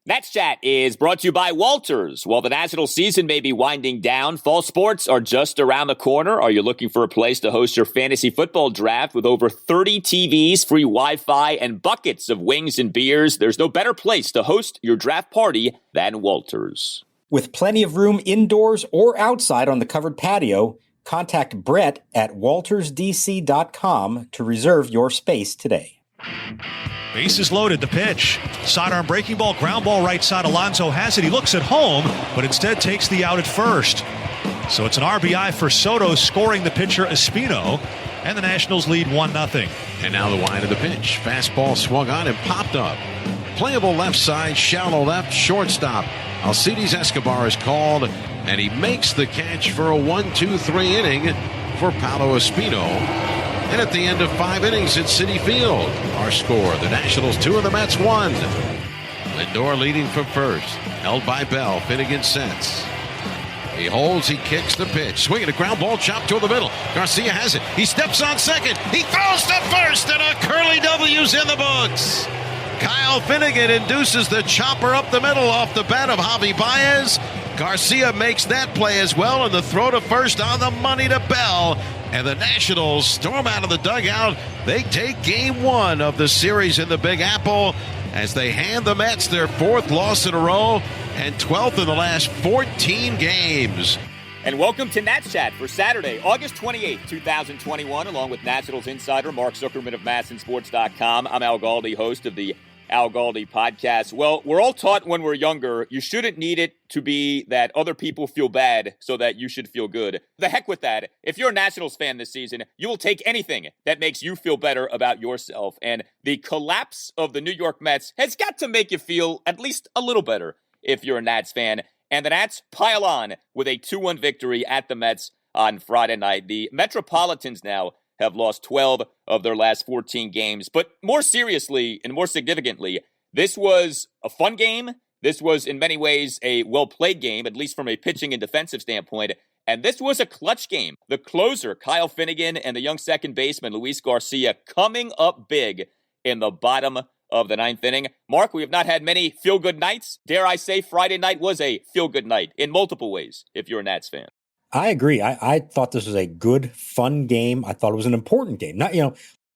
Nats Chat is brought to you by Walters. While the national season may be winding down, fall sports are just around the corner. Are you looking for a place to host your fantasy football draft with over 30 TVs, free Wi-Fi, and buckets of wings and beers? There's no better place to host your draft party than Walters. With plenty of room indoors or outside on the covered patio, contact Brett at waltersdc.com to reserve your space today. Bases loaded, the pitch. Sidearm breaking ball, ground ball right side. Alonso has it. He looks at home, but instead takes the out at first. So it's an RBI for Soto, scoring the pitcher Espino, and the Nationals lead 1-0. And now the wind of the pitch. Fastball swung on and popped up. Playable left side, shallow left, shortstop. Alcides Escobar is called, and he makes the catch for a 1-2-3 inning for Paolo Espino. And at the end of 5 innings at Citi Field, our score, the Nationals 2 and the Mets 1. Lindor leading from first, held by Bell. Finnegan sets. He holds, he kicks the pitch. Swinging a ground ball, chopped toward the middle. Garcia has it. He steps on second. He throws to first, and a curly W's in the books. Kyle Finnegan induces the chopper up the middle off the bat of Javi Baez. Garcia makes that play as well, and the throw to first on the money to Bell. And the Nationals storm out of the dugout. They take game 1 of the series in the Big Apple as they hand the Mets their 4th loss in a row and 12th in the last 14 games. And welcome to Nats Chat for Saturday, August 28th, 2021, along with Nationals insider Mark Zuckerman of MASNsports.com. I'm Al Galdi, host of the Al Galdi podcast. Well, we're all taught when we're younger, you shouldn't need it to be that other people feel bad so that you should feel good. The heck with that. If you're a Nationals fan this season, you will take anything that makes you feel better about yourself. And the collapse of the New York Mets has got to make you feel at least a little better if you're a Nats fan. And the Nats pile on with a 2-1 victory at the Mets on Friday night. The Metropolitans now have lost 12 of their last 14 games. But more seriously and more significantly, this was a fun game. This was in many ways a well-played game, at least from a pitching and defensive standpoint. And this was a clutch game. The closer, Kyle Finnegan, and the young second baseman, Luis Garcia, coming up big in the bottom of the 9th inning. Mark, we have not had many feel-good nights. Dare I say Friday night was a feel-good night in multiple ways, if you're a Nats fan. I agree. I thought this was a good, fun game. I thought it was an important game. Not,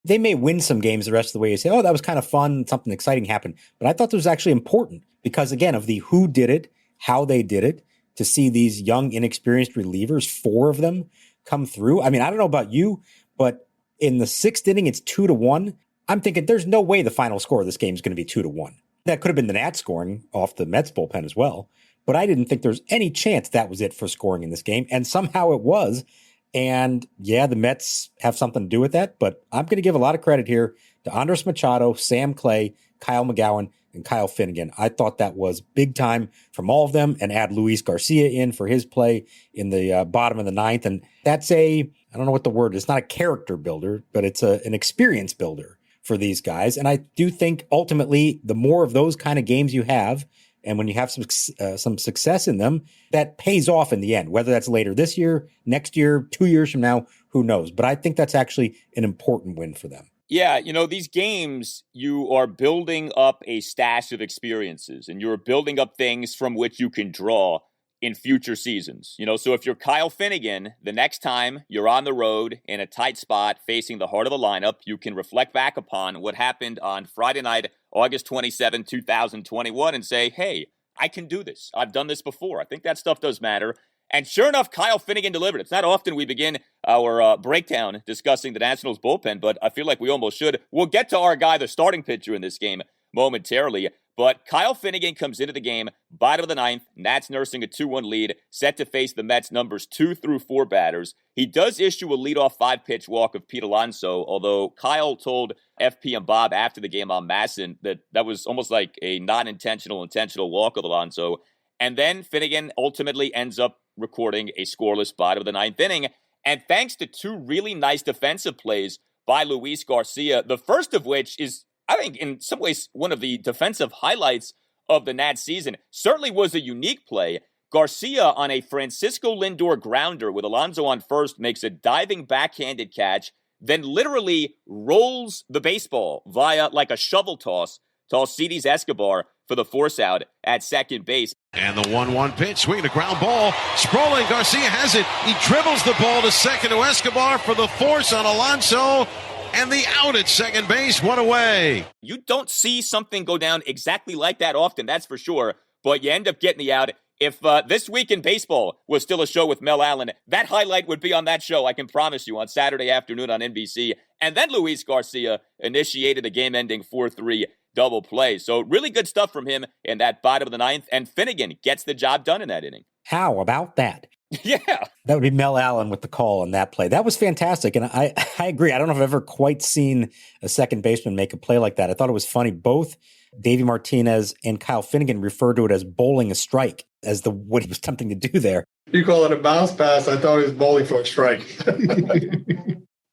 they may win some games the rest of the way. You say, oh, that was kind of fun. Something exciting happened. But I thought this was actually important because, again, of the who did it, how they did it, to see these young, inexperienced relievers, 4 of them, come through. I mean, I don't know about you, but in the 6th inning, it's 2-1. I'm thinking there's no way the final score of this game is going to be 2-1. That could have been the Nats scoring off the Mets bullpen as well. But I didn't think there's any chance that was it for scoring in this game. And somehow it was. And yeah, the Mets have something to do with that. But I'm going to give a lot of credit here to Andres Machado, Sam Clay, Kyle McGowan, and Kyle Finnegan. I thought that was big time from all of them, and add Luis Garcia in for his play in the bottom of the 9th. And that's I don't know what the word is. It's not a character builder, but it's an experience builder for these guys. And I do think ultimately the more of those kind of games you have, and when you have some success in them, that pays off in the end, whether that's later this year, next year, 2 years from now, who knows? But I think that's actually an important win for them. Yeah, these games, you are building up a stash of experiences, and you're building up things from which you can draw in future seasons. So if you're Kyle Finnegan, the next time you're on the road in a tight spot facing the heart of the lineup, you can reflect back upon what happened on Friday night, August 27, 2021, and say, hey, I can do this. I've done this before. I think that stuff does matter. And sure enough, Kyle Finnegan delivered. It's not often we begin our breakdown discussing the Nationals bullpen, but I feel like we almost should. We'll get to our guy, the starting pitcher in this game, momentarily. But Kyle Finnegan comes into the game, bottom of the 9th, Nats nursing a 2-1 lead, set to face the Mets' numbers 2 through 4 batters. He does issue a leadoff 5-pitch walk of Pete Alonso, although Kyle told FP and Bob after the game on Masson that was almost like a non-intentional, intentional walk of Alonso. And then Finnegan ultimately ends up recording a scoreless bottom of the 9th inning. And thanks to 2 really nice defensive plays by Luis Garcia, the first of which is, I think, in some ways, one of the defensive highlights of the Nats season. Certainly was a unique play. Garcia on a Francisco Lindor grounder with Alonso on first makes a diving backhanded catch, then literally rolls the baseball via like a shovel toss to Alcides Escobar for the force out at second base. And the 1-1 pitch, swinging a ground ball. Sprawling, Garcia has it. He dribbles the ball to second to Escobar for the force on Alonso. And the out at second base, one away. You don't see something go down exactly like that often, that's for sure. But you end up getting the out. If This Week in Baseball was still a show with Mel Allen, that highlight would be on that show, I can promise you, on Saturday afternoon on NBC. And then Luis Garcia initiated a game-ending 4-3 double play. So really good stuff from him in that bottom of the ninth. And Finnegan gets the job done in that inning. How about that? Yeah. That would be Mel Allen with the call on that play. That was fantastic. And I agree. I don't know if I've ever quite seen a second baseman make a play like that. I thought it was funny. Both Davey Martinez and Kyle Finnegan referred to it as bowling a strike as what he was attempting to do there. You call it a bounce pass. I thought he was bowling for a strike.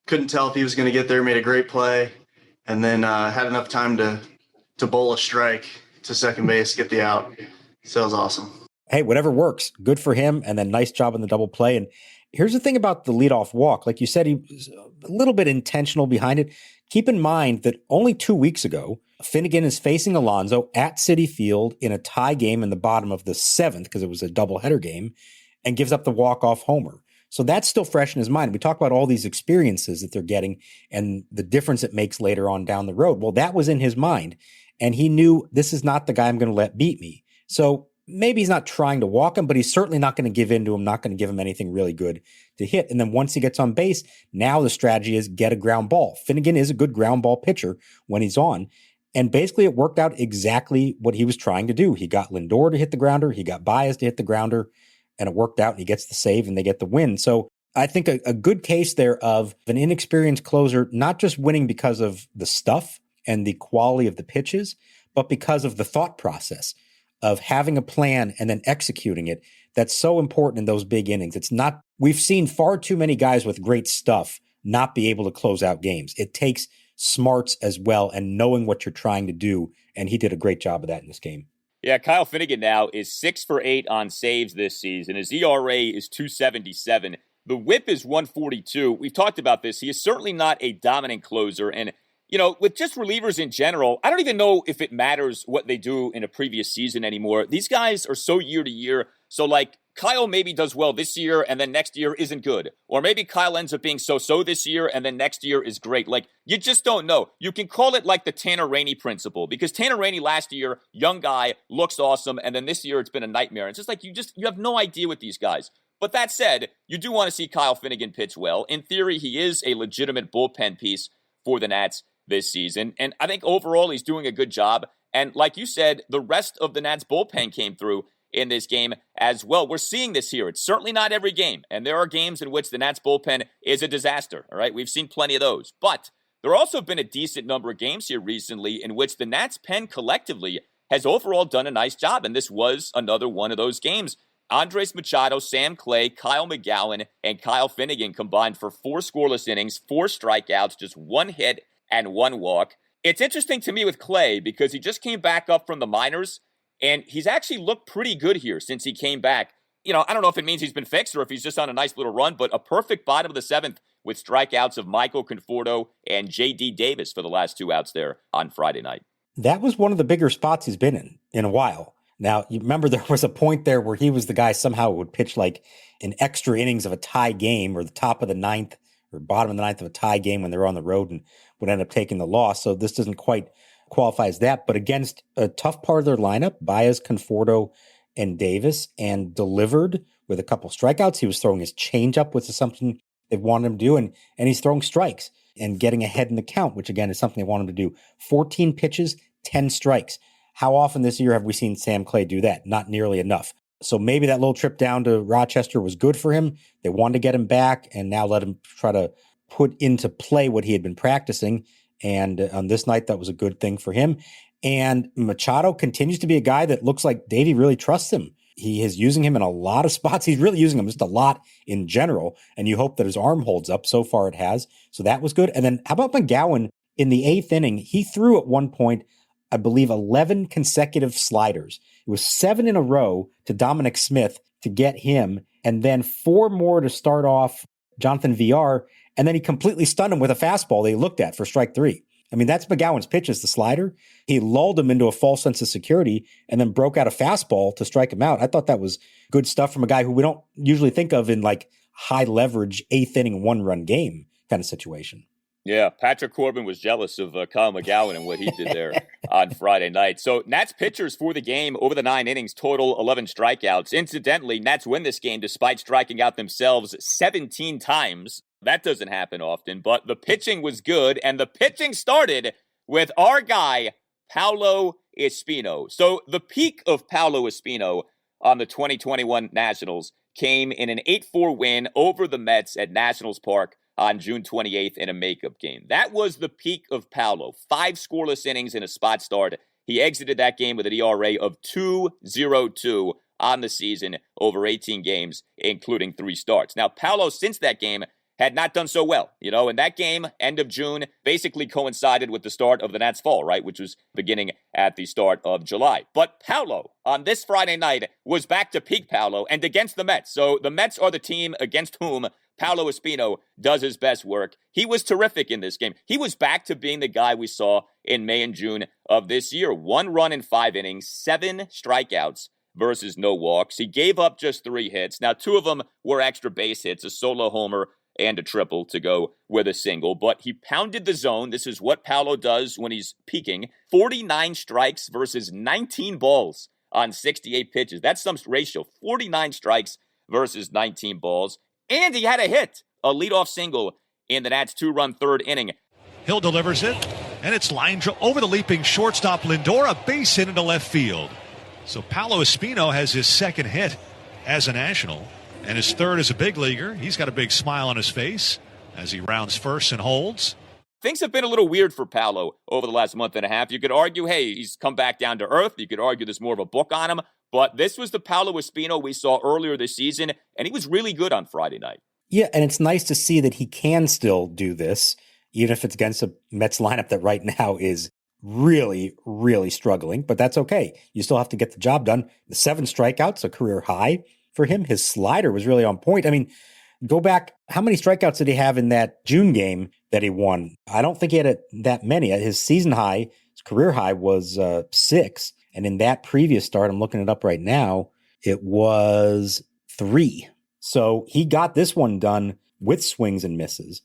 Couldn't tell if he was going to get there, made a great play, and then had enough time to bowl a strike to second base, get the out. So it was awesome. Hey, whatever works. Good for him. And then nice job on the double play. And here's the thing about the leadoff walk. Like you said, he was a little bit intentional behind it. Keep in mind that only 2 weeks ago, Finnegan is facing Alonso at Citi Field in a tie game in the bottom of the 7th, because it was a doubleheader game, and gives up the walk-off homer. So that's still fresh in his mind. We talk about all these experiences that they're getting and the difference it makes later on down the road. Well, that was in his mind. And he knew, this is not the guy I'm going to let beat me. So maybe he's not trying to walk him, but he's certainly not going to give in to him, not going to give him anything really good to hit. And then once he gets on base, now the strategy is get a ground ball. Finnegan is a good ground ball pitcher when he's on. And basically it worked out exactly what he was trying to do. He got Lindor to hit the grounder. He got Baez to hit the grounder. And it worked out, and he gets the save, and they get the win. So I think a good case there of an inexperienced closer, not just winning because of the stuff and the quality of the pitches, but because of the thought process of having a plan and then executing it. That's so important in those big innings. It's not, we've seen far too many guys with great stuff not be able to close out games. It takes smarts as well and knowing what you're trying to do, and he did a great job of that in this game. Yeah, Kyle Finnegan now is 6 for 8 on saves this season. His ERA is 2.77. The whip is 142. We've talked about this. He is certainly not a dominant closer. And, you know, with just relievers in general, I don't even know if it matters what they do in a previous season anymore. These guys are so year to year. So, like, Kyle maybe does well this year and then next year isn't good. Or maybe Kyle ends up being so-so this year and then next year is great. Like, you just don't know. You can call it like the Tanner Rainey principle, because Tanner Rainey last year, young guy, looks awesome, and then this year it's been a nightmare. It's just like you have no idea with these guys. But that said, you do want to see Kyle Finnegan pitch well. In theory, he is a legitimate bullpen piece for the Nats this season. And I think overall he's doing a good job. And like you said, the rest of the Nats bullpen came through in this game as well. We're seeing this here. It's certainly not every game. And there are games in which the Nats bullpen is a disaster. All right. We've seen plenty of those. But there have also been a decent number of games here recently in which the Nats pen collectively has overall done a nice job. And this was another one of those games. Andres Machado, Sam Clay, Kyle McGowan, and Kyle Finnegan combined for 4 scoreless innings, 4 strikeouts, just 1 hit and 1 walk. It's interesting to me with Clay because he just came back up from the minors, and he's actually looked pretty good here since he came back. You know, I don't know if it means he's been fixed or if he's just on a nice little run, but a perfect bottom of the 7th with strikeouts of Michael Conforto and J.D. Davis for the last 2 outs there on Friday night. That was one of the bigger spots he's been in a while. Now, you remember there was a point there where he was the guy somehow who would pitch like an extra innings of a tie game or the top of the 9th or bottom of the 9th of a tie game when they were on the road and would end up taking the loss. So this doesn't quite qualify as that. But against a tough part of their lineup, Baez, Conforto, and Davis, and delivered with a couple strikeouts. He was throwing his changeup, which is something they wanted him to do, and he's throwing strikes and getting ahead in the count, which again is something they want him to do. 14 pitches, 10 strikes. How often this year have we seen Sam Clay do that? Not nearly enough. So maybe that little trip down to Rochester was good for him. They wanted to get him back and now let him try to put into play what he had been practicing. And on this night, that was a good thing for him. And Machado continues to be a guy that looks like Davey really trusts him. He is using him in a lot of spots. He's really using him just a lot in general. And you hope that his arm holds up. So far it has. So that was good. And then how about McGowan in the 8th inning? He threw at one point, I believe, 11 consecutive sliders. It was 7 in a row to Dominic Smith to get him, and then 4 more to start off Jonathan VR, and then he completely stunned him with a fastball they looked at for strike 3. I mean, that's McGowan's pitch is the slider. He lulled him into a false sense of security and then broke out a fastball to strike him out. I thought that was good stuff from a guy who we don't usually think of in like high leverage, 8th inning, 1-run game kind of situation. Yeah, Patrick Corbin was jealous of Kyle McGowan and what he did there on Friday night. So Nats pitchers for the game over the 9 innings, total 11 strikeouts. Incidentally, Nats win this game despite striking out themselves 17 times. That doesn't happen often, but the pitching was good, and the pitching started with our guy, Paolo Espino. So the peak of Paolo Espino on the 2021 Nationals came in an 8-4 win over the Mets at Nationals Park on June 28th in a makeup game. That was the peak of Paolo. 5 scoreless innings in a spot start. He exited that game with an ERA of 2.02 on the season over 18 games, including 3 starts. Now, Paolo, since that game, had not done so well. And that game, end of June, basically coincided with the start of the Nats fall, right, which was beginning at the start of July. But Paolo, on this Friday night, was back to peak Paolo and against the Mets. So the Mets are the team against whom Paolo Espino does his best work. He was terrific in this game. He was back to being the guy we saw in May and June of this year. 1 run in 5 innings, 7 strikeouts versus no walks. He gave up just 3 hits. Now, 2 of them were extra base hits, a solo homer and a triple to go with a single. But he pounded the zone. This is what Paolo does when he's peaking. 49 strikes versus 19 balls on 68 pitches. That's some ratio. 49 strikes versus 19 balls. And he had a hit, a leadoff single in the Nats' 2-run 3rd inning. Hill delivers it, and it's lined over the leaping shortstop Lindor, a base hit into left field. So Paolo Espino has his 2nd hit as a National, and his 3rd as a big leaguer. He's got a big smile on his face as he rounds first and holds. Things have been a little weird for Paolo over the last month and a half. You could argue, hey, he's come back down to earth. You could argue there's more of a book on him. But this was the Paolo Espino we saw earlier this season, and he was really good on Friday night. Yeah, and it's nice to see that he can still do this, even if it's against a Mets lineup that right now is really, really struggling. But that's okay. You still have to get the job done. The 7 strikeouts, a career high for him. His slider was really on point. I mean, go back, how many strikeouts did he have in that June game that he won? I don't think he had that many. His season high, his career high was 6. And in that previous start, I'm looking it up right now, it was 3. So he got this one done with swings and misses.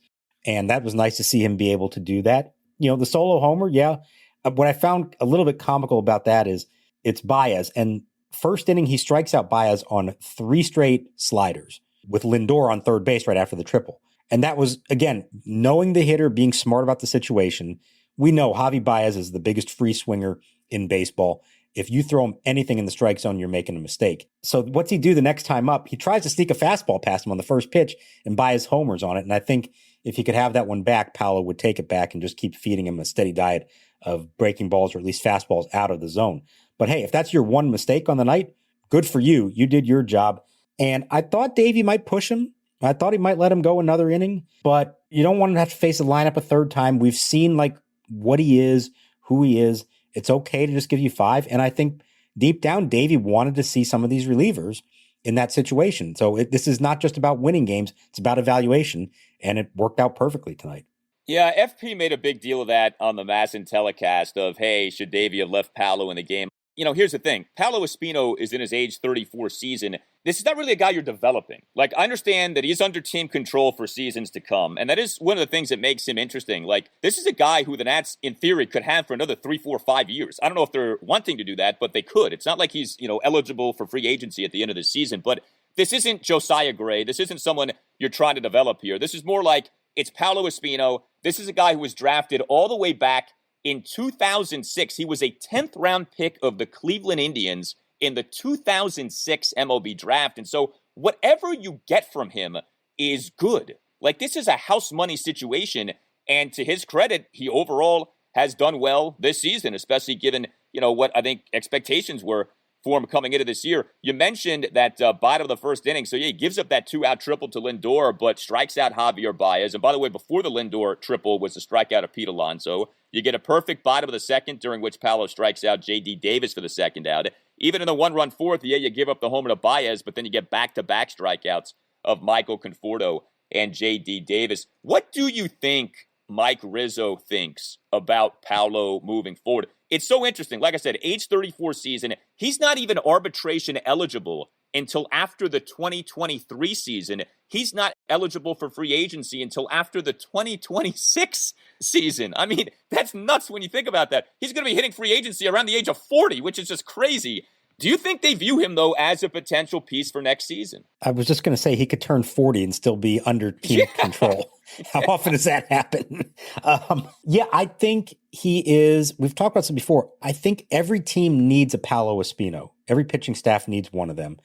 And that was nice to see him be able to do that. The solo homer, yeah. What I found a little bit comical about that is it's Baez. And first inning, he strikes out Baez on 3 straight sliders with Lindor on 3rd base right after the triple. And that was, again, knowing the hitter, being smart about the situation. We know Javi Baez is the biggest free swinger in baseball. If you throw him anything in the strike zone, you're making a mistake. So what's he do the next time up? He tries to sneak a fastball past him on the first pitch and Baez homers on it. And I think if he could have that one back, Paolo would take it back and just keep feeding him a steady diet of breaking balls or at least fastballs out of the zone. But hey, if that's your one mistake on the night, good for you. You did your job. And I thought Davey might push him. I thought he might let him go another inning, but you don't want him to have to face a lineup a 3rd time. We've seen like what he is, who he is. It's okay to just give you 5. And I think deep down, Davey wanted to see some of these relievers in that situation. So this is not just about winning games. It's about evaluation. And it worked out perfectly tonight. Yeah, FP made a big deal of that on the Masson telecast of, hey, should Davey have left Paolo in the game? Here's the thing. Paolo Espino is in his age 34 season. This is not really a guy you're developing. Like, I understand that he's under team control for seasons to come, and that is one of the things that makes him interesting. Like, this is a guy who the Nats, in theory, could have for another 3, 4, 5 years. I don't know if they're wanting to do that, but they could. It's not like he's, eligible for free agency at the end of the season, but this isn't Josiah Gray. This isn't someone you're trying to develop here. This is more like it's Paolo Espino. This is a guy who was drafted all the way back in 2006. He was a 10th round pick of the Cleveland Indians in the 2006 MLB draft. And so whatever you get from him is good. Like, this is a house money situation. And to his credit, he overall has done well this season, especially given, what I think expectations were for him coming into this year. You mentioned that bottom of the 1st inning. So, yeah, he gives up that 2-out triple to Lindor, but strikes out Javier Baez. And by the way, before the Lindor triple was the strikeout of Pete Alonso. You get a perfect bottom of the 2nd, during which Paolo strikes out J.D. Davis for the 2nd out. Even in the 1-run 4th, yeah, you give up the homer to Baez, but then you get back-to-back strikeouts of Michael Conforto and J.D. Davis. What do you think Mike Rizzo thinks about Paolo moving forward. It's so interesting. Like I said, age 34 season, he's not even arbitration eligible until after the 2023 season. He's not eligible for free agency until after the 2026 season. I mean, that's nuts when you think about that. He's going to be hitting free agency around the age of 40, which is just crazy. Do you think they view him, though, as a potential piece for next season? I was just going to say he could turn 40 and still be under team control. How often does that happen? I think he is. We've talked about this before. I think every team needs a Paolo Espino. Every pitching staff needs one of them.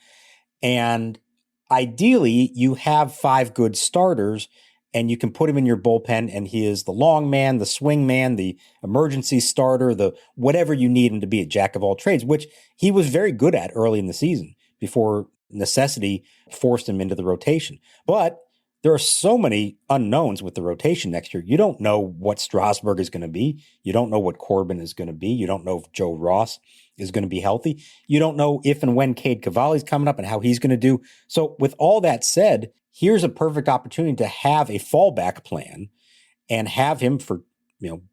And ideally, you have 5 good starters, and you can put him in your bullpen, and he is the long man, the swing man, the emergency starter, the whatever you need him to be, a jack of all trades, which he was very good at early in the season before necessity forced him into the rotation. But there are so many unknowns with the rotation next year. You don't know what Strasburg is going to be. You don't know what Corbin is going to be. You don't know if Joe Ross is going to be healthy. You don't know if and when Cade Cavalli is coming up and how he's going to do. So with all that said, here's a perfect opportunity to have a fallback plan and have him for,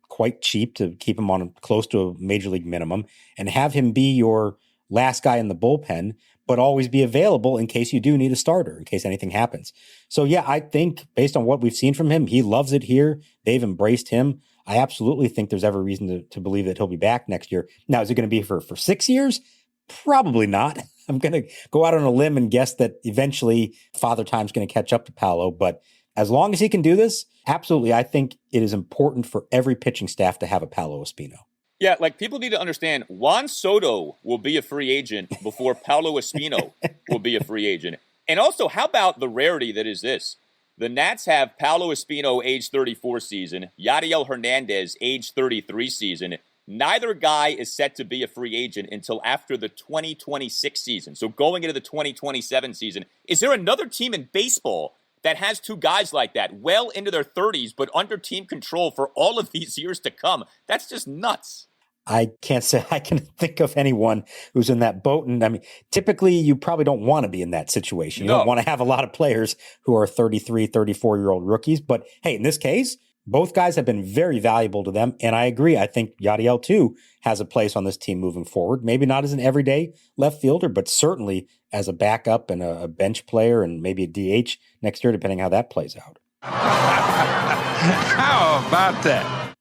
quite cheap to keep him on close to a major league minimum and have him be your last guy in the bullpen, but always be available in case you do need a starter, in case anything happens. So yeah, I think based on what we've seen from him, he loves it here. They've embraced him. I absolutely think there's every reason to believe that he'll be back next year. Now, is it going to be for 6 years? Probably not. I'm going to go out on a limb and guess that eventually Father Time's going to catch up to Paolo. But as long as he can do this, absolutely, I think it is important for every pitching staff to have a Paolo Espino. Yeah, people need to understand, Juan Soto will be a free agent before Paolo Espino will be a free agent. And also, how about the rarity that is this? The Nats have Paolo Espino, age 34 season, Yadiel Hernandez, age 33 season. Neither guy is set to be a free agent until after the 2026 season. So going into the 2027 season, is there another team in baseball that has 2 guys like that, well into their 30s, but under team control for all of these years to come? That's just nuts. I can't say I can think of anyone who's in that boat. And I mean, typically you probably don't want to be in that situation. You don't want to have a lot of players who are 33, 34-year-old rookies. But hey, in this case, both guys have been very valuable to them. And I agree. I think Yadiel, too, has a place on this team moving forward. Maybe not as an everyday left fielder, but certainly as a backup and a bench player and maybe a DH next year, depending how that plays out. How about that?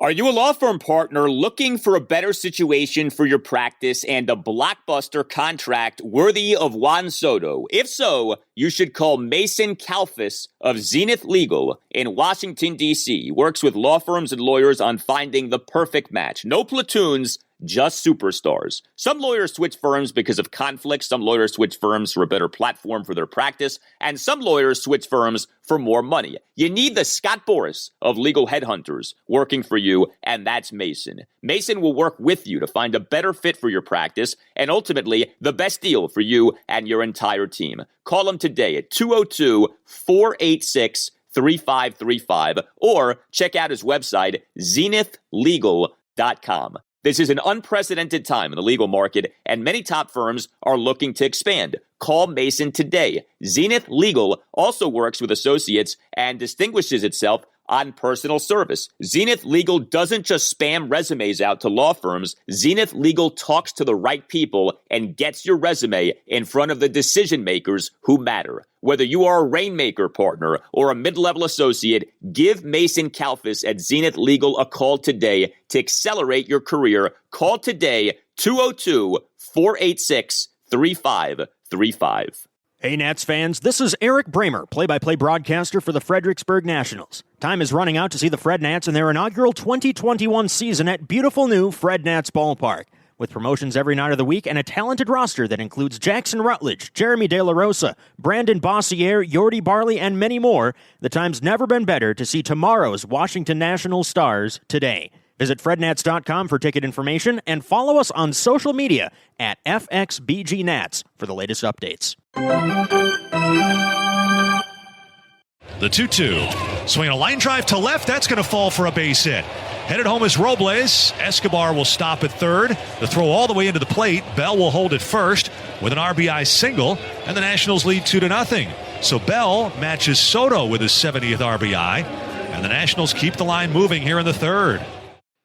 Are you a law firm partner looking for a better situation for your practice and a blockbuster contract worthy of Juan Soto? If so, you should call Mason Kalfas of Zenith Legal in Washington, D.C. He works with law firms and lawyers on finding the perfect match. No platoons, just superstars. Some lawyers switch firms because of conflicts. Some lawyers switch firms for a better platform for their practice. And some lawyers switch firms for more money. You need the Scott Boras of legal headhunters working for you, and that's Mason. Mason will work with you to find a better fit for your practice and ultimately the best deal for you and your entire team. Call him today at 202-486-3535 or check out his website, zenithlegal.com. This is an unprecedented time in the legal market, and many top firms are looking to expand. Call Mason today. Zenith Legal also works with associates and distinguishes itself on personal service. Zenith Legal doesn't just spam resumes out to law firms. Zenith Legal talks to the right people and gets your resume in front of the decision makers who matter. Whether you are a Rainmaker partner or a mid-level associate, give Mason Kalfas at Zenith Legal a call today to accelerate your career. Call today, 202-486-3535. Hey, Nats fans, this is Eric Bramer, play-by-play broadcaster for the Fredericksburg Nationals. Time is running out to see the Fred Nats in their inaugural 2021 season at beautiful new Fred Nats Ballpark. With promotions every night of the week and a talented roster that includes Jackson Rutledge, Jeremy De La Rosa, Brandon Bossier, Yordi Barley, and many more, the time's never been better to see tomorrow's Washington Nationals stars today. Visit FredNats.com for ticket information and follow us on social media at FXBGNats for the latest updates. The 2-2. Swinging a line drive to left. That's going to fall for a base hit. Headed home is Robles. Escobar will stop at third. The throw all the way into the plate. Bell will hold at first with an RBI single, and the Nationals lead 2-0. So Bell matches Soto with his 70th RBI, and the Nationals keep the line moving here in the third.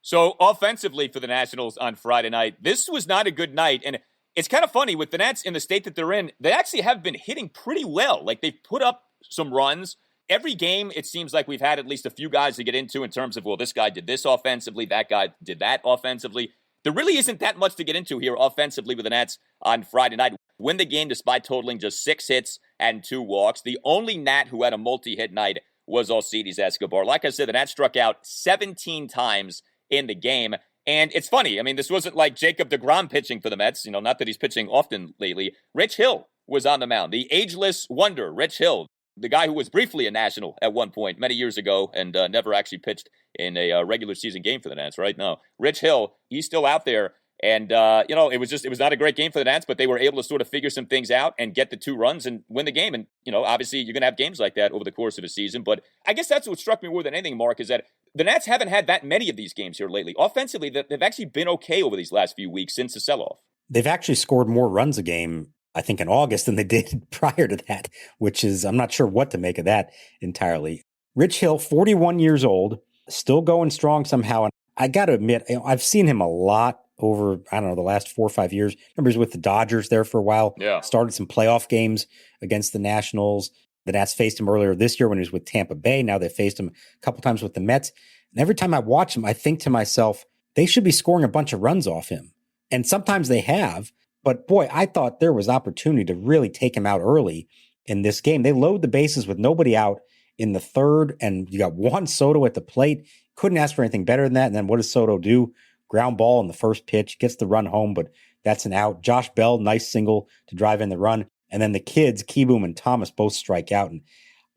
So offensively for the Nationals on Friday night, this was not a good night. And it's kind of funny with the Nats in the state that they're in, they actually have been hitting pretty well. Like they've put up some runs. Every game, it seems like we've had at least a few guys to get into in terms of, well, this guy did this offensively, that guy did that offensively. There really isn't that much to get into here offensively with the Nats on Friday night. Win the game despite totaling just 6 hits and 2 walks. The only Nat who had a multi-hit night was Alcides Escobar. Like I said, the Nats struck out 17 times in the game. And it's funny. I mean, this wasn't like Jacob deGrom pitching for the Mets. Not that he's pitching often lately. Rich Hill was on the mound. The ageless wonder, Rich Hill, the guy who was briefly a National at one point many years ago and never actually pitched in a regular season game for the Nats, right? No. Rich Hill, he's still out there. And, it was not a great game for the Nats, but they were able to sort of figure some things out and get the 2 runs and win the game. And, obviously you're going to have games like that over the course of a season. But I guess that's what struck me more than anything, Mark, is that the Nats haven't had that many of these games here lately. Offensively, they've actually been okay over these last few weeks since the sell-off. They've actually scored more runs a game, I think, in August than they did prior to that, which is, I'm not sure what to make of that entirely. Rich Hill, 41 years old, still going strong somehow. And I got to admit, I've seen him a lot over, the last 4 or 5 years. Remember, he was with the Dodgers there for a while. Yeah. Started some playoff games against the Nationals. The Nats faced him earlier this year when he was with Tampa Bay. Now they faced him a couple times with the Mets. And every time I watch him, I think to myself, they should be scoring a bunch of runs off him. And sometimes they have. But boy, I thought there was opportunity to really take him out early in this game. They load the bases with nobody out in the third, and you got Juan Soto at the plate. Couldn't ask for anything better than that. And then what does Soto do? Ground ball in the first pitch, gets the run home, but that's an out. Josh Bell, nice single to drive in the run. And then the kids, Kieboom and Thomas, both strike out. And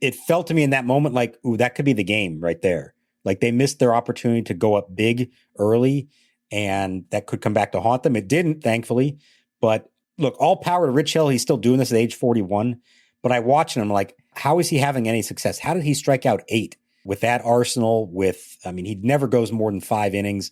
it felt to me in that moment like, ooh, that could be the game right there. Like they missed their opportunity to go up big early, and that could come back to haunt them. It didn't, thankfully. But look, all power to Rich Hill. He's still doing this at age 41. But I watch him like, how is he having any success? How did he strike out 8 with that arsenal? He never goes more than 5 innings.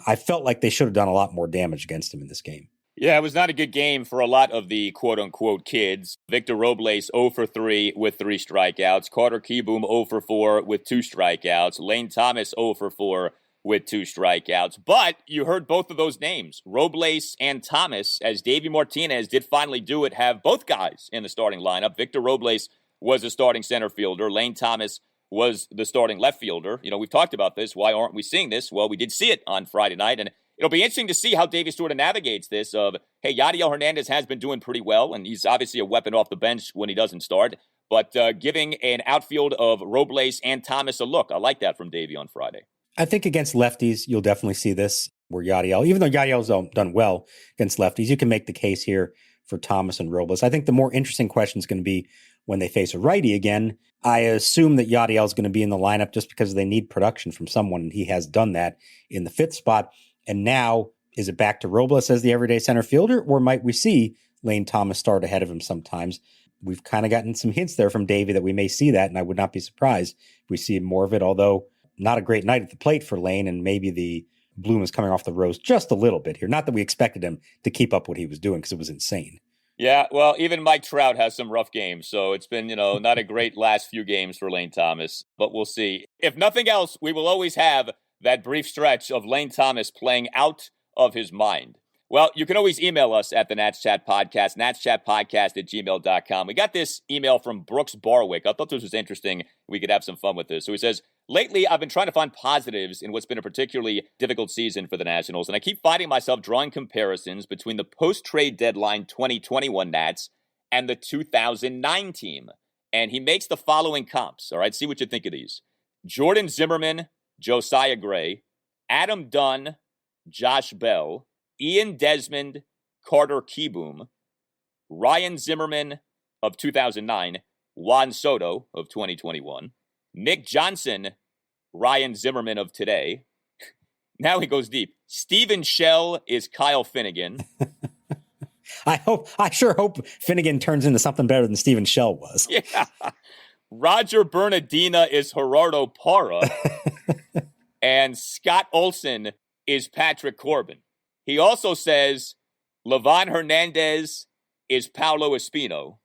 I felt like they should have done a lot more damage against him in this game. Yeah, it was not a good game for a lot of the quote-unquote kids. Victor Robles 0 for 3 with 3 strikeouts. Carter Kieboom 0 for 4 with 2 strikeouts. Lane Thomas 0 for 4 with 2 strikeouts. But you heard both of those names, Robles and Thomas, as Davey Martinez did finally do it, have both guys in the starting lineup. Victor Robles was the starting center fielder. Lane Thomas was the starting left fielder. We've talked about this. Why aren't we seeing this? Well, we did see it on Friday night, and it'll be interesting to see how Davis sort of navigates this of, hey, Yadiel Hernandez has been doing pretty well, and he's obviously a weapon off the bench when he doesn't start, but giving an outfield of Robles and Thomas a look. I like that from Davey on Friday. I think against lefties, you'll definitely see this where Yadiel, even though Yadiel's done well against lefties, you can make the case here for Thomas and Robles. I think the more interesting question is going to be when they face a righty again. I assume that Yadiel is going to be in the lineup just because they need production from someone, and he has done that in the 5th spot. And now, is it back to Robles as the everyday center fielder, or might we see Lane Thomas start ahead of him sometimes? We've kind of gotten some hints there from Davey that we may see that, and I would not be surprised if we see more of it, although not a great night at the plate for Lane, and maybe the bloom is coming off the rose just a little bit here. Not that we expected him to keep up what he was doing, because it was insane. Yeah, well, even Mike Trout has some rough games, so it's been, not a great last few games for Lane Thomas, but we'll see. If nothing else, we will always have that brief stretch of Lane Thomas playing out of his mind. Well, you can always email us at the Nats Chat Podcast, natschatpodcast@gmail.com. We got this email from Brooks Barwick. I thought this was interesting. We could have some fun with this. So he says, lately, I've been trying to find positives in what's been a particularly difficult season for the Nationals, and I keep finding myself drawing comparisons between the post-trade deadline 2021 Nats and the 2009 team. And he makes the following comps. All right, see what you think of these. Jordan Zimmerman, Josiah Gray, Adam Dunn, Josh Bell, Ian Desmond, Carter Kieboom, Ryan Zimmerman of 2009, Juan Soto of 2021, Nick Johnson, Ryan Zimmerman of today. Now he goes deep. Steven Shell is Kyle Finnegan. I sure hope Finnegan turns into something better than Steven Shell was. Yeah. Roger Bernardina is Gerardo Parra. And Scott Olson is Patrick Corbin. He also says Livan Hernandez is Paolo Espino.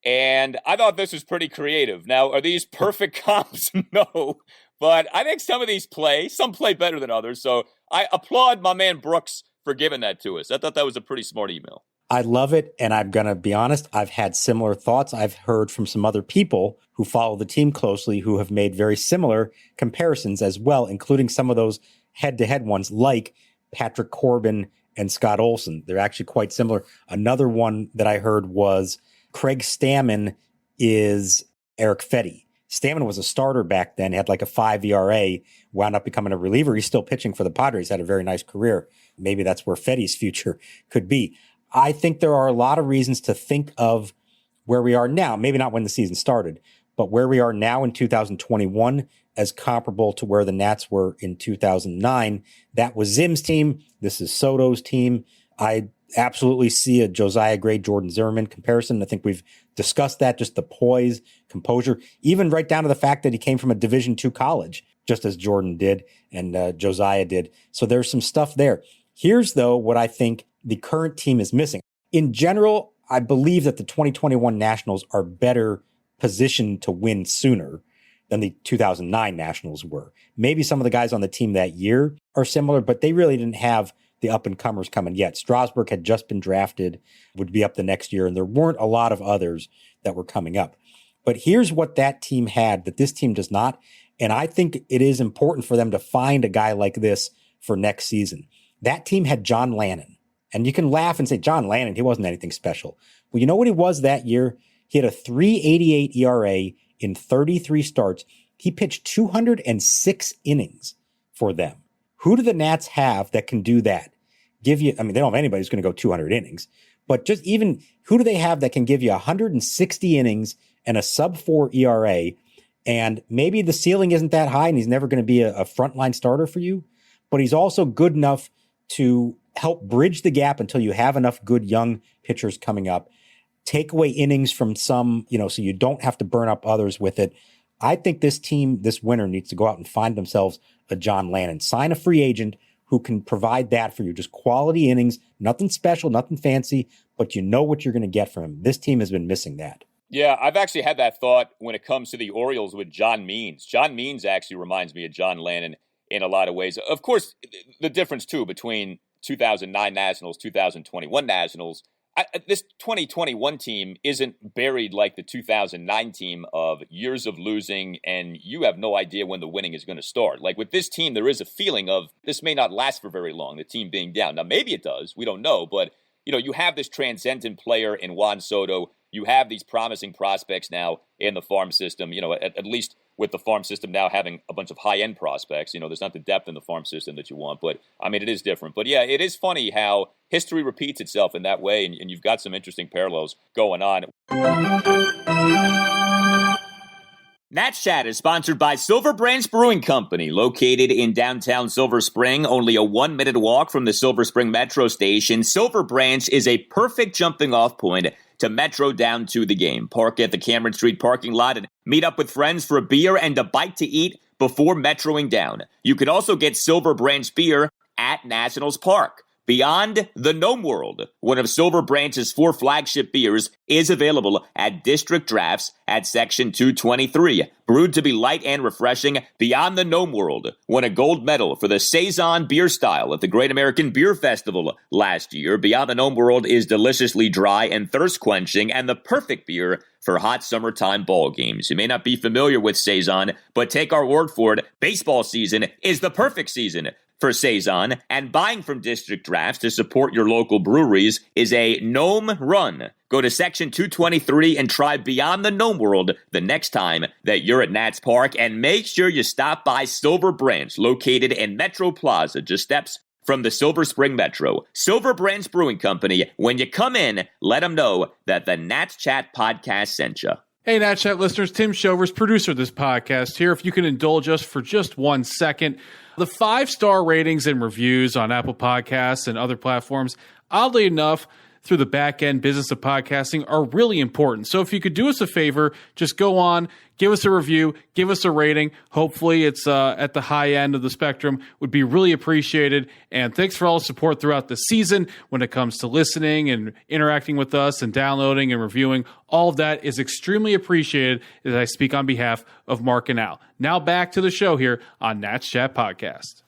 And I thought this was pretty creative. Now, are these perfect comps? No. But I think some of these some play better than others. So I applaud my man Brooks for giving that to us. I thought that was a pretty smart email. I love it. And I'm going to be honest, I've had similar thoughts. I've heard from some other people who follow the team closely who have made very similar comparisons as well, including some of those head-to-head ones like Patrick Corbin and Scott Olson. They're actually quite similar. Another one that I heard was Craig Stammen is Eric Fetty. Stammen was a starter back then, had like a 5 ERA, wound up becoming a reliever. He's still pitching for the Padres, had a very nice career. Maybe that's where Fetty's future could be. I think there are a lot of reasons to think of where we are now, maybe not when the season started, but where we are now in 2021 as comparable to where the Nats were in 2009. That was Zim's team. This is Soto's team. I absolutely see a Josiah Gray, Jordan Zimmerman comparison. I think we've discussed that, just the poise, composure, even right down to the fact that he came from a Division II college, just as Jordan did and Josiah did. So there's some stuff there. Here's, though, what I think the current team is missing. In general, I believe that the 2021 Nationals are better positioned to win sooner than the 2009 Nationals were. Maybe some of the guys on the team that year are similar, but they really didn't have the up-and-comers coming yet. Strasburg had just been drafted, would be up the next year, and there weren't a lot of others that were coming up. But here's what that team had that this team does not, and I think it is important for them to find a guy like this for next season. That team had John Lannon, and you can laugh and say, John Lannon, he wasn't anything special. Well, you know what he was that year? He had a 3.88 ERA in 33 starts. He pitched 206 innings for them. Who do the Nats have that can do that? They don't have anybody who's going to go 200 innings, but just even who do they have that can give you 160 innings and a sub-4 ERA? And maybe the ceiling isn't that high and he's never going to be a frontline starter for you, but he's also good enough to help bridge the gap until you have enough good young pitchers coming up, take away innings from some, so you don't have to burn up others with it. I think this team this winter needs to go out and find themselves a John Lannon, sign a free agent who can provide that for you, just quality innings, nothing special, nothing fancy, but you know what you're going to get from him. This team has been missing that. Yeah, I've actually had that thought when it comes to the Orioles with John Means. John Means actually reminds me of John Lannon in a lot of ways. Of course, the difference, too, between 2009 Nationals, 2021 Nationals, this 2021 team isn't buried like the 2009 team of years of losing, and you have no idea when the winning is going to start. Like with this team, there is a feeling of this may not last for very long, the team being down. Now, maybe it does. We don't know. But, you have this transcendent player in Juan Soto. You have these promising prospects now in the farm system, at least with the farm system now having a bunch of high-end prospects. There's not the depth in the farm system that you want, but, it is different. But, yeah, it is funny how history repeats itself in that way, and you've got some interesting parallels going on. Nats Chat is sponsored by Silver Branch Brewing Company, located in downtown Silver Spring, only a 1-minute walk from the Silver Spring Metro station. Silver Branch is a perfect jumping-off point to Metro down to the game. Park at the Cameron Street parking lot and meet up with friends for a beer and a bite to eat before metroing down. You can also get Silver Branch beer at Nationals Park. Beyond the Gnome World, one of Silver Branch's 4 flagship beers, is available at District Drafts at Section 223. Brewed to be light and refreshing, Beyond the Gnome World won a gold medal for the Saison beer style at the Great American Beer Festival last year. Beyond the Gnome World is deliciously dry and thirst-quenching and the perfect beer for hot summertime ball games. You may not be familiar with Saison, but take our word for it, baseball season is the perfect season for Saison, and buying from District Drafts to support your local breweries is a gnome run. Go to Section 223 and try Beyond the Gnome World the next time that you're at Nats Park, and make sure you stop by Silver Branch, located in Metro Plaza, just steps from the Silver Spring Metro. Silver Branch Brewing Company, when you come in, let them know that the Nats Chat podcast sent you. Hey, Nat Chat listeners, Tim Shovers, producer of this podcast here. If you can indulge us for just 1 second, the 5-star ratings and reviews on Apple Podcasts and other platforms, oddly enough, through the back end business of podcasting are really important. So if you could do us a favor, just go on, give us a review, give us a rating. Hopefully it's at the high end of the spectrum. Would be really appreciated. And thanks for all the support throughout the season when it comes to listening and interacting with us and downloading and reviewing. All of that is extremely appreciated as I speak on behalf of Mark and Al. Now back to the show here on Nats Chat Podcast.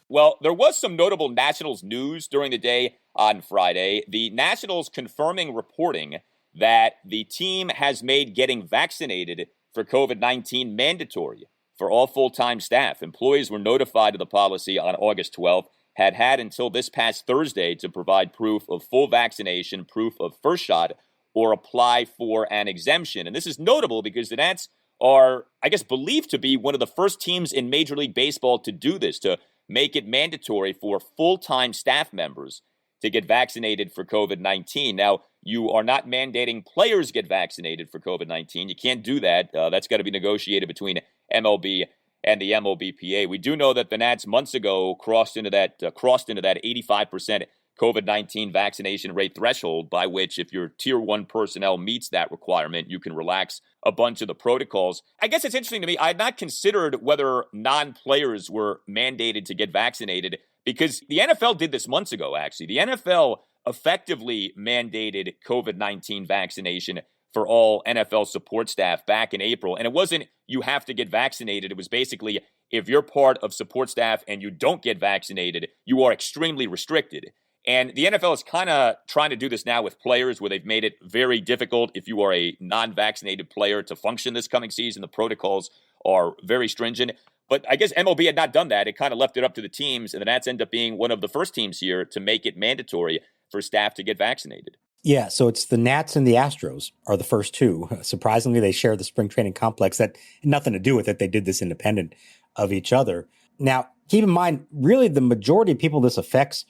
Well, there was some notable Nationals news during the day on Friday. The Nationals confirming reporting that the team has made getting vaccinated for COVID-19 mandatory for all full-time staff. Employees were notified of the policy on August 12th, had until this past Thursday to provide proof of full vaccination, proof of first shot, or apply for an exemption. And this is notable because the Nats are, I guess, believed to be one of the first teams in Major League Baseball to do this, to make it mandatory for full-time staff members to get vaccinated for COVID-19. Now, you are not mandating players get vaccinated for COVID-19. You can't do that. That's got to be negotiated between MLB and the MLBPA. We do know that the Nats months ago crossed into that 85% COVID-19 vaccination rate threshold, by which if your Tier 1 personnel meets that requirement, you can relax a bunch of the protocols. I guess it's interesting to me. I had not considered whether non-players were mandated to get vaccinated because the NFL did this months ago, actually. The NFL effectively mandated COVID-19 vaccination for all NFL support staff back in April. And it wasn't you have to get vaccinated. It was basically if you're part of support staff and you don't get vaccinated, you are extremely restricted. And the NFL is kind of trying to do this now with players where they've made it very difficult if you are a non-vaccinated player to function this coming season. The protocols are very stringent. But I guess MLB had not done that. It kind of left it up to the teams, and the Nats end up being one of the first teams here to make it mandatory for staff to get vaccinated. Yeah, so it's the Nats and the Astros are the first two. Surprisingly, they share the spring training complex. That had nothing to do with it. They did this independent of each other. Now, keep in mind, really the majority of people this affects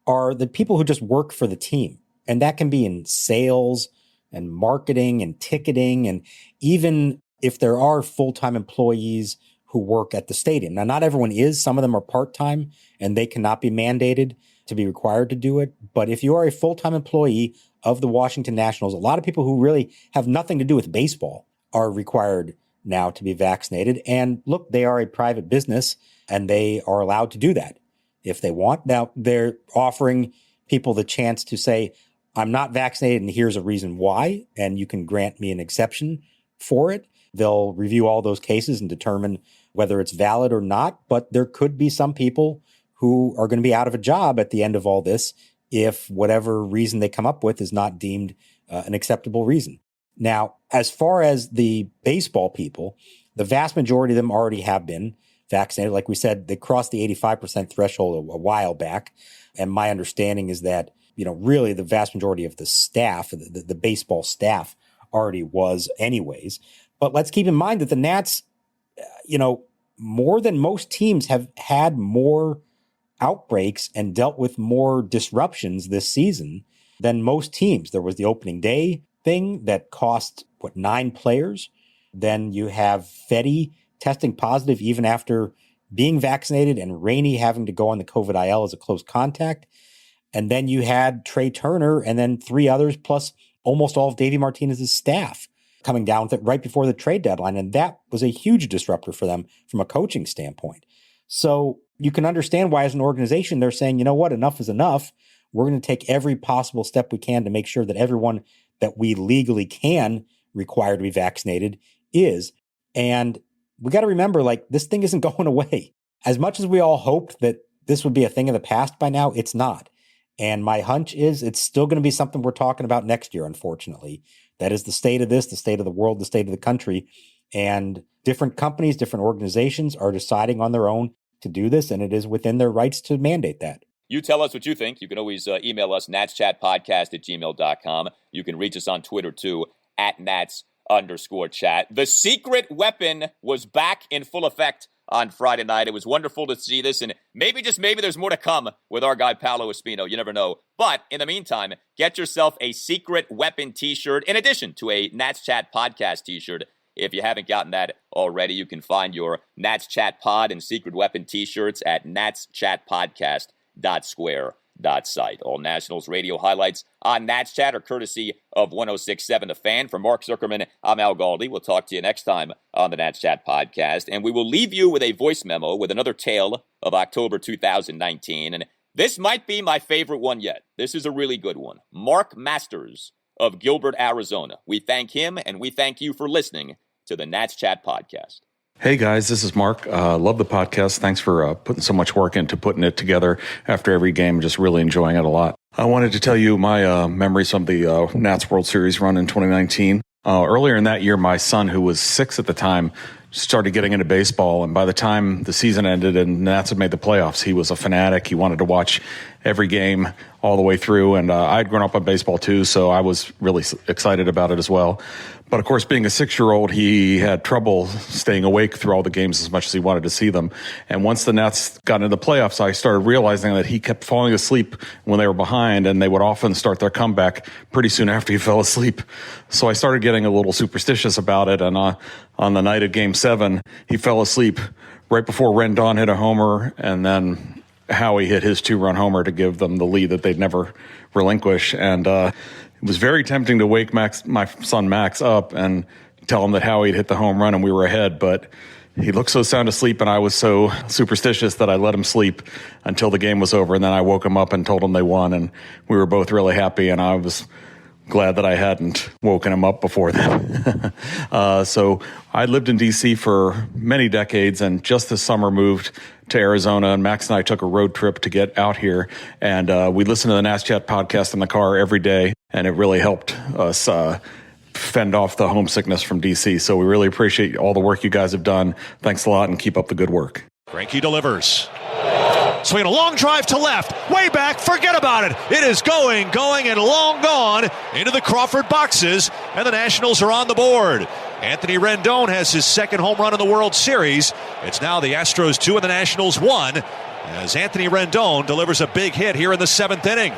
are the people who just work for the team. And that can be in sales and marketing and ticketing. And even if there are full-time employees who work at the stadium. Now, not everyone is. Some of them are part-time and they cannot be mandated to be required to do it. But if you are a full-time employee of the Washington Nationals, a lot of people who really have nothing to do with baseball are required now to be vaccinated. And look, they are a private business and they are allowed to do that if they want. Now, they're offering people the chance to say, I'm not vaccinated and here's a reason why, and you can grant me an exception for it. They'll review all those cases and determine whether it's valid or not. But there could be some people who are going to be out of a job at the end of all this if whatever reason they come up with is not deemed an acceptable reason. Now, as far as the baseball people, the vast majority of them already have been vaccinated. Like we said, they crossed the 85% threshold a while back. And my understanding is that, really the vast majority of the staff, the baseball staff already was anyways. But let's keep in mind that the Nats, more than most teams have had more outbreaks and dealt with more disruptions this season than most teams. There was the opening day thing that cost, 9 players. Then you have Fetty testing positive even after being vaccinated and Rainey having to go on the COVID IL as a close contact. And then you had Trey Turner and then 3 others plus almost all of Davey Martinez's staff coming down with it right before the trade deadline. And that was a huge disruptor for them from a coaching standpoint. So you can understand why as an organization, they're saying, you know what, enough is enough. We're going to take every possible step we can to make sure that everyone that we legally can require to be vaccinated is. And we got to remember, this thing isn't going away. As much as we all hoped that this would be a thing of the past by now, it's not. And my hunch is it's still going to be something we're talking about next year, unfortunately. That is the state of this, the state of the world, the state of the country. And different companies, different organizations are deciding on their own to do this, and it is within their rights to mandate that. You tell us what you think. You can always email us, natschatpodcast@gmail.com. You can reach us on Twitter, too, @Nats_chat. The secret weapon was back in full effect on Friday night. It was wonderful to see this, and maybe, just maybe, there's more to come with our guy Paolo Espino. You never know. But in the meantime, get yourself a secret weapon t-shirt in addition to a Nats Chat podcast t-shirt. If you haven't gotten that already, you can find your Nats Chat Pod and Secret Weapon t-shirts at natschatpodcast.square.com. Site. All Nationals radio highlights on Nats Chat are courtesy of 106.7 The Fan. For Mark Zuckerman, I'm Al Galdi. We'll talk to you next time on the Nats Chat podcast. And we will leave you with a voice memo with another tale of October 2019. And this might be my favorite one yet. This is a really good one. Mark Masters of Gilbert, Arizona. We thank him, and we thank you for listening to the Nats Chat podcast. Hey guys, this is Mark. Love the podcast. Thanks for putting so much work into putting it together after every game. Just really enjoying it a lot. I wanted to tell you my memories from the Nats World Series run in 2019. Earlier in that year, my son, who was 6 at the time, started getting into baseball. And by the time the season ended and Nats had made the playoffs, he was a fanatic. He wanted to watch every game all the way through. And I'd grown up on baseball too, so I was really excited about it as well. But of course, being a 6-year-old, he had trouble staying awake through all the games as much as he wanted to see them. And once the Nats got into the playoffs, I started realizing that he kept falling asleep when they were behind, and they would often start their comeback pretty soon after he fell asleep. So I started getting a little superstitious about it. And on the night of Game 7, he fell asleep right before Rendon hit a homer, and then Howie hit his 2-run homer to give them the lead that they'd never relinquish. And it was very tempting to wake my son Max up and tell him that Howie had hit the home run and we were ahead, but he looked so sound asleep and I was so superstitious that I let him sleep until the game was over, and then I woke him up and told him they won, and we were both really happy, and I was glad that I hadn't woken him up before then. So I lived in D.C. for many decades, and just this summer moved to Arizona, and Max and I took a road trip to get out here, and we listened to the Nats Chat podcast in the car every day, and it really helped us fend off the homesickness from D.C. So we really appreciate all the work you guys have done. Thanks a lot, and keep up the good work. Greinke delivers. Swinging a long drive to left, way back, forget about it. It is going, and long gone into the Crawford boxes, and the Nationals are on the board. Anthony Rendon has his second home run in the World Series. It's now the Astros 2 and the Nationals 1 as Anthony Rendon delivers a big hit here in the 7th inning.